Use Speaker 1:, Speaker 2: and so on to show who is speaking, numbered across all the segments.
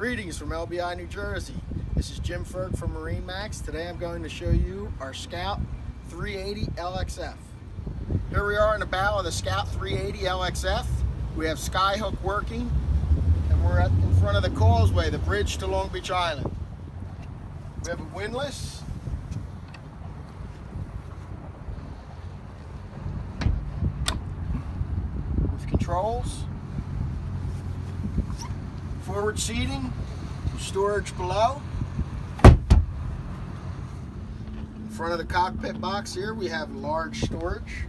Speaker 1: Greetings from LBI, New Jersey. This is Jim Ferg from MarineMax. Today I'm going to show you our Scout 380 LXF. Here we are in the bow of the Scout 380 LXF. We have skyhook working, and we're in front of the causeway, the bridge to Long Beach Island. We have a windlass. With controls. Forward seating, storage below. In front of the cockpit box here we have large storage.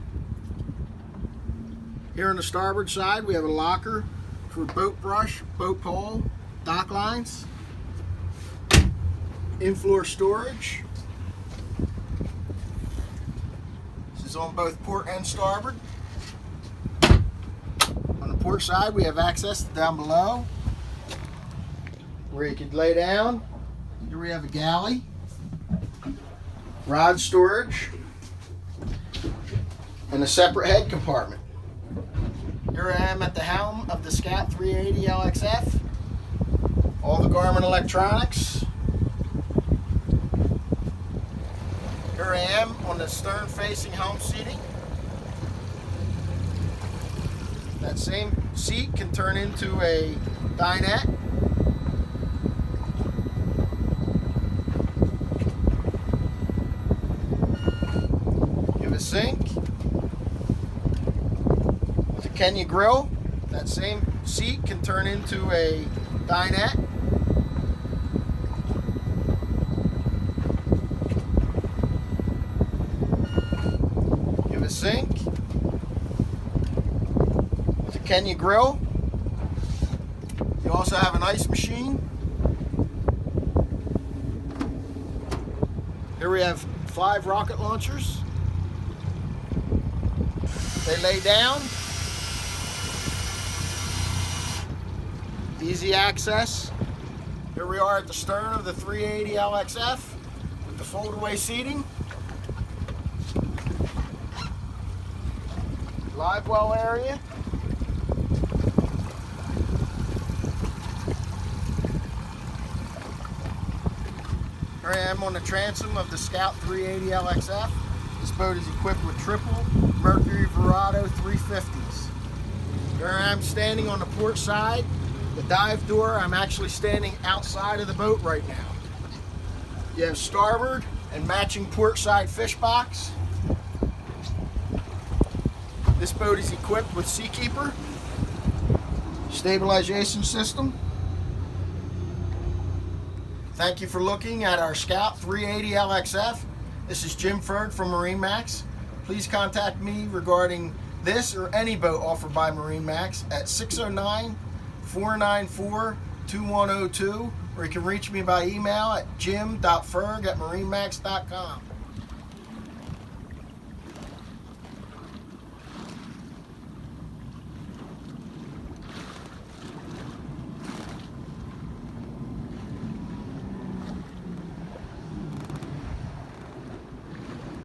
Speaker 1: Here on the starboard side we have a locker for boat brush, boat pole, dock lines. In-floor storage. This is on both port and starboard. On the port side we have access to down below, where you could lay down. Here we have a galley, rod storage, and a separate head compartment. Here I am at the helm of the Scout 380 LXF. All the Garmin electronics. Here I am on the stern facing helm seating. That same seat can turn into a dinette. A sink with a Kenya grill. That same seat can turn into a dinette. You have a sink with a Kenya grill. You also have an ice machine. Here we have 5 rocket launchers. They lay down, easy access. Here we are at the stern of the 380 LXF with the fold-away seating. Live well area. Here I am on the transom of the Scout 380 LXF. This boat is equipped with triple Mercury Verado 350s. Here I am standing on the port side, the dive door. I'm actually standing outside of the boat right now. You have starboard and matching port side fish box. This boat is equipped with Seakeeper stabilization system. Thank you for looking at our Scout 380 LXF. This is Jim Ferg from MarineMax. Please contact me regarding this or any boat offered by MarineMax at 609-494-2102, or you can reach me by email at jim.ferg@marinemax.com.